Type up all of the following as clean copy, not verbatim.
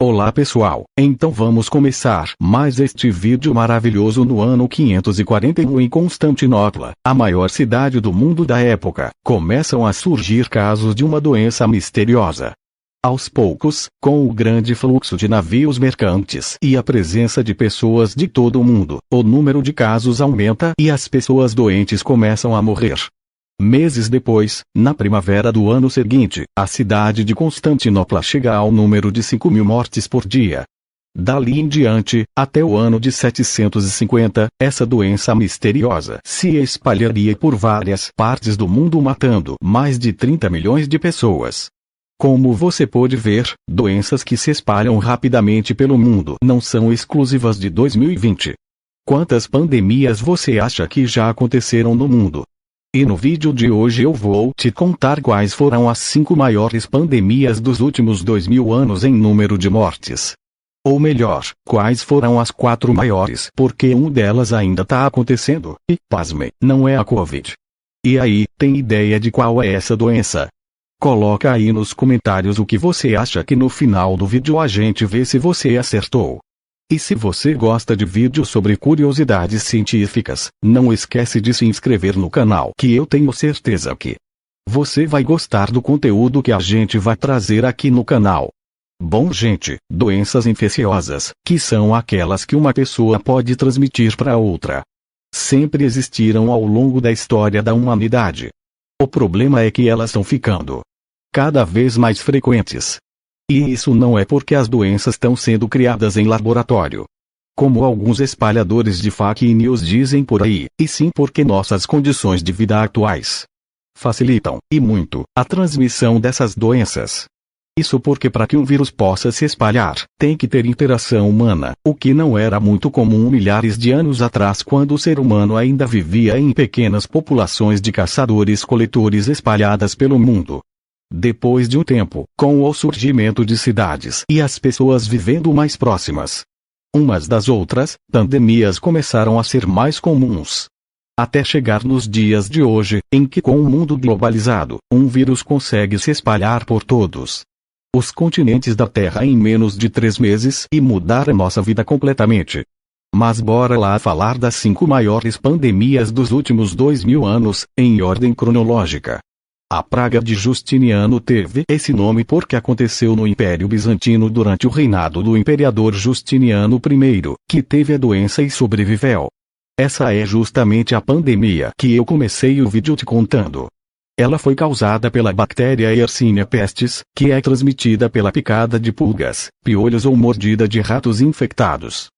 Olá pessoal, então vamos começar mais este vídeo maravilhoso. No ano 541 em Constantinopla, a maior cidade do mundo da época, começam a surgir casos de uma doença misteriosa. Aos poucos, com o grande fluxo de navios mercantes e a presença de pessoas de todo o mundo, o número de casos aumenta e as pessoas doentes começam a morrer. Meses depois, na primavera do ano seguinte, a cidade de Constantinopla chega ao número de 5.000 mortes por dia. Dali em diante, até o ano de 750, essa doença misteriosa se espalharia por várias partes do mundo, matando mais de 30 milhões de pessoas. Como você pode ver, doenças que se espalham rapidamente pelo mundo não são exclusivas de 2020. Quantas pandemias você acha que já aconteceram no mundo? E no vídeo de hoje eu vou te contar quais foram as 5 maiores pandemias dos últimos 2000 anos em número de mortes. Ou melhor, quais foram as 4 maiores, porque uma delas ainda está acontecendo, e, pasmem, não é a Covid. E aí, tem ideia de qual é essa doença? Coloca aí nos comentários o que você acha, que no final do vídeo a gente vê se você acertou. E se você gosta de vídeos sobre curiosidades científicas, não esquece de se inscrever no canal, que eu tenho certeza que você vai gostar do conteúdo que a gente vai trazer aqui no canal. Bom gente, doenças infecciosas, que são aquelas que uma pessoa pode transmitir para outra, sempre existiram ao longo da história da humanidade. O problema é que elas estão ficando cada vez mais frequentes. E isso não é porque as doenças estão sendo criadas em laboratório, como alguns espalhadores de fake news dizem por aí, e sim porque nossas condições de vida atuais facilitam, e muito, a transmissão dessas doenças. Isso porque para que um vírus possa se espalhar, tem que ter interação humana, o que não era muito comum milhares de anos atrás, quando o ser humano ainda vivia em pequenas populações de caçadores-coletores espalhadas pelo mundo. Depois de um tempo, com o surgimento de cidades e as pessoas vivendo mais próximas umas das outras, pandemias começaram a ser mais comuns. Até chegar nos dias de hoje, em que com o mundo globalizado, um vírus consegue se espalhar por todos os continentes da Terra em menos de 3 meses e mudar a nossa vida completamente. Mas bora lá falar das 5 maiores pandemias dos últimos 2000 anos, em ordem cronológica. A praga de Justiniano teve esse nome porque aconteceu no Império Bizantino durante o reinado do imperador Justiniano I, que teve a doença e sobreviveu. Essa é justamente a pandemia que eu comecei o vídeo te contando. Ela foi causada pela bactéria Yersinia pestis, que é transmitida pela picada de pulgas, piolhos ou mordida de ratos infectados.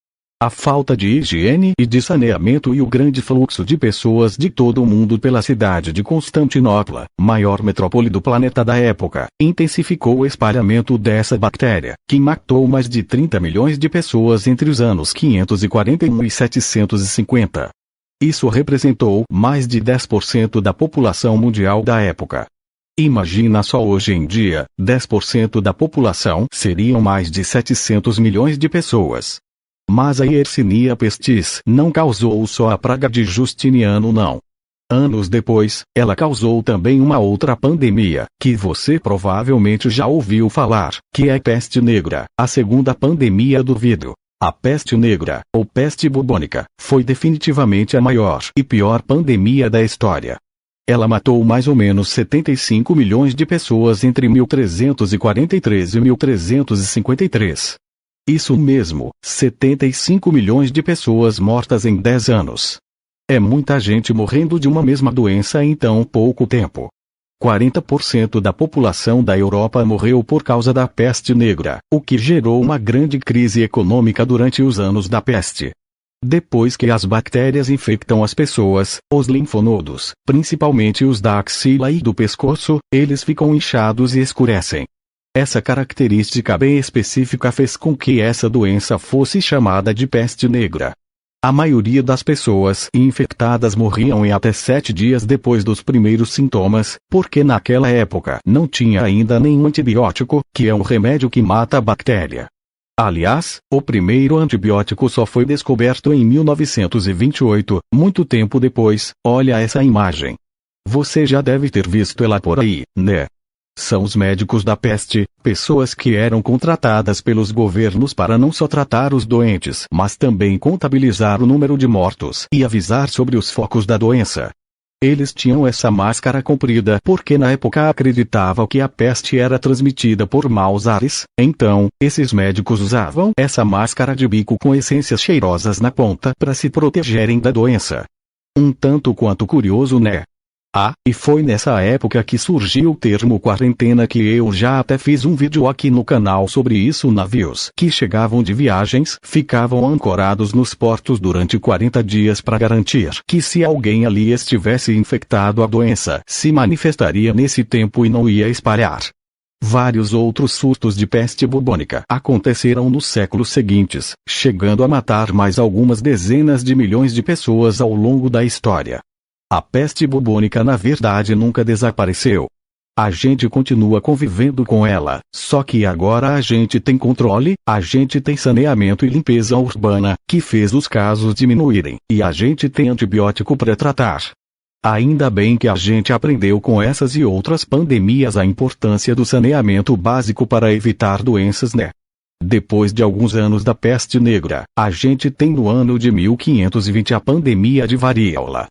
A falta de higiene e de saneamento e o grande fluxo de pessoas de todo o mundo pela cidade de Constantinopla, maior metrópole do planeta da época, intensificou o espalhamento dessa bactéria, que matou mais de 30 milhões de pessoas entre os anos 541 e 750. Isso representou mais de 10% da população mundial da época. Imagina só, hoje em dia, 10% da população seriam mais de 700 milhões de pessoas. Mas a Yersinia pestis não causou só a praga de Justiniano não. Anos depois, ela causou também uma outra pandemia, que você provavelmente já ouviu falar, que é a peste negra, a segunda pandemia do vidro. A peste negra, ou peste bubônica, foi definitivamente a maior e pior pandemia da história. Ela matou mais ou menos 75 milhões de pessoas entre 1343 e 1353. Isso mesmo, 75 milhões de pessoas mortas em 10 anos. É muita gente morrendo de uma mesma doença em tão pouco tempo. 40% da população da Europa morreu por causa da peste negra, o que gerou uma grande crise econômica durante os anos da peste. Depois que as bactérias infectam as pessoas, os linfonodos, principalmente os da axila e do pescoço, eles ficam inchados e escurecem. Essa característica bem específica fez com que essa doença fosse chamada de peste negra. A maioria das pessoas infectadas morriam em até 7 dias depois dos primeiros sintomas, porque naquela época não tinha ainda nenhum antibiótico, que é um remédio que mata a bactéria. Aliás, o primeiro antibiótico só foi descoberto em 1928, muito tempo depois. Olha essa imagem. Você já deve ter visto ela por aí, né? São os médicos da peste, pessoas que eram contratadas pelos governos para não só tratar os doentes, mas também contabilizar o número de mortos e avisar sobre os focos da doença. Eles tinham essa máscara comprida porque na época acreditavam que a peste era transmitida por maus ares, então, esses médicos usavam essa máscara de bico com essências cheirosas na ponta para se protegerem da doença. Um tanto quanto curioso, né? E foi nessa época que surgiu o termo quarentena, que eu já até fiz um vídeo aqui no canal sobre isso. Navios que chegavam de viagens ficavam ancorados nos portos durante 40 dias para garantir que se alguém ali estivesse infectado, a doença se manifestaria nesse tempo e não ia espalhar. Vários outros surtos de peste bubônica aconteceram nos séculos seguintes, chegando a matar mais algumas dezenas de milhões de pessoas ao longo da história. A peste bubônica na verdade nunca desapareceu. A gente continua convivendo com ela, só que agora a gente tem controle, a gente tem saneamento e limpeza urbana, que fez os casos diminuírem, e a gente tem antibiótico para tratar. Ainda bem que a gente aprendeu com essas e outras pandemias a importância do saneamento básico para evitar doenças, né? Depois de alguns anos da peste negra, a gente tem no ano de 1520 a pandemia de varíola.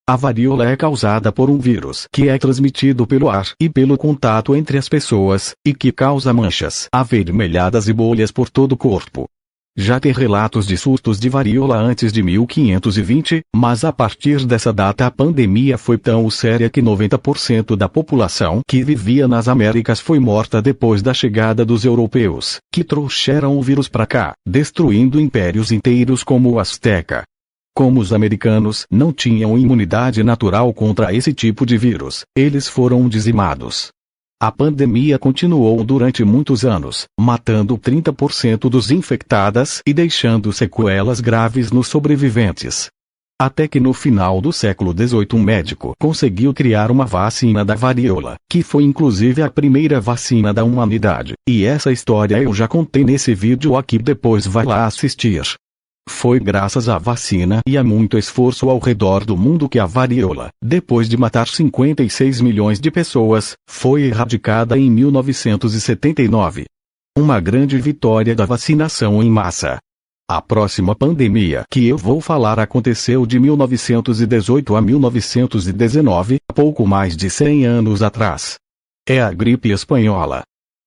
A varíola é causada por um vírus que é transmitido pelo ar e pelo contato entre as pessoas, e que causa manchas avermelhadas e bolhas por todo o corpo. Já tem relatos de surtos de varíola antes de 1520, mas a partir dessa data a pandemia foi tão séria que 90% da população que vivia nas Américas foi morta depois da chegada dos europeus, que trouxeram o vírus para cá, destruindo impérios inteiros como o Azteca. Como os americanos não tinham imunidade natural contra esse tipo de vírus, eles foram dizimados. A pandemia continuou durante muitos anos, matando 30% dos infectados e deixando sequelas graves nos sobreviventes. Até que no final do século XVIII um médico conseguiu criar uma vacina da varíola, que foi inclusive a primeira vacina da humanidade, e essa história eu já contei nesse vídeo aqui, depois vai lá assistir. Foi graças à vacina e a muito esforço ao redor do mundo que a varíola, depois de matar 56 milhões de pessoas, foi erradicada em 1979. Uma grande vitória da vacinação em massa. A próxima pandemia que eu vou falar aconteceu de 1918 a 1919, pouco mais de 100 anos atrás. É a gripe espanhola.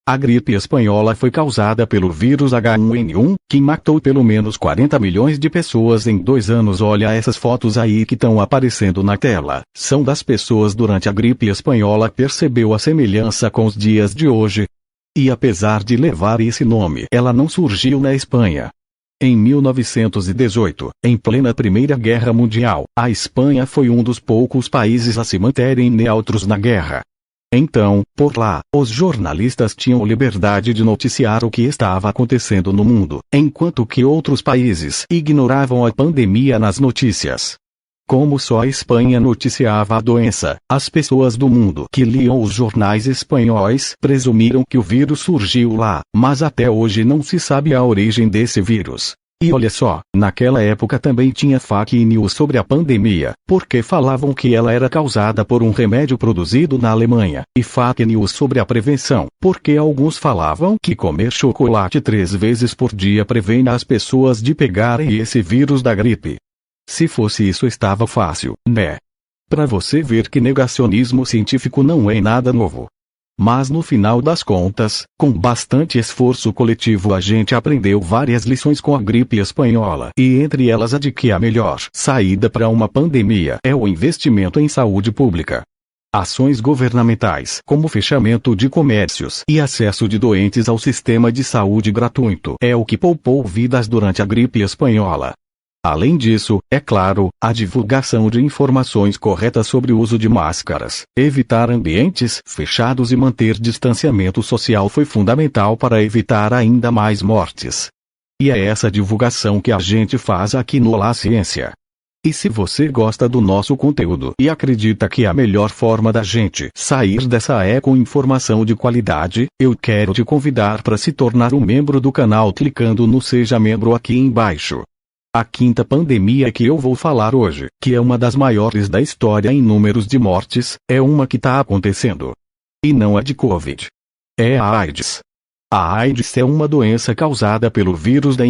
A gripe espanhola foi causada pelo vírus H1N1, que matou pelo menos 40 milhões de pessoas em 2 anos. Olha essas fotos aí que estão aparecendo na tela. São das pessoas durante a gripe espanhola. Percebeu a semelhança com os dias de hoje? E apesar de levar esse nome, ela não surgiu na Espanha. Em 1918, em plena Primeira Guerra Mundial, a Espanha foi um dos poucos países a se manterem neutros na guerra. Então, por lá, os jornalistas tinham liberdade de noticiar o que estava acontecendo no mundo, enquanto que outros países ignoravam a pandemia nas notícias. Como só a Espanha noticiava a doença, as pessoas do mundo que liam os jornais espanhóis presumiram que o vírus surgiu lá, mas até hoje não se sabe a origem desse vírus. E olha só, naquela época também tinha fake news sobre a pandemia, porque falavam que ela era causada por um remédio produzido na Alemanha, e fake news sobre a prevenção, porque alguns falavam que comer chocolate 3 vezes por dia previne as pessoas de pegarem esse vírus da gripe. Se fosse isso estava fácil, né? Pra você ver que negacionismo científico não é nada novo. Mas no final das contas, com bastante esforço coletivo a gente aprendeu várias lições com a gripe espanhola, e entre elas a de que a melhor saída para uma pandemia é o investimento em saúde pública. Ações governamentais, como fechamento de comércios e acesso de doentes ao sistema de saúde gratuito, é o que poupou vidas durante a gripe espanhola. Além disso, é claro, a divulgação de informações corretas sobre o uso de máscaras, evitar ambientes fechados e manter distanciamento social foi fundamental para evitar ainda mais mortes. E é essa divulgação que a gente faz aqui no La Ciência. E se você gosta do nosso conteúdo e acredita que a melhor forma da gente sair dessa é com informação de qualidade, eu quero te convidar para se tornar um membro do canal clicando no Seja Membro aqui embaixo. A quinta pandemia que eu vou falar hoje, que é uma das maiores da história em números de mortes, é uma que está acontecendo. E não é de Covid. É a AIDS. A AIDS é uma doença causada pelo vírus da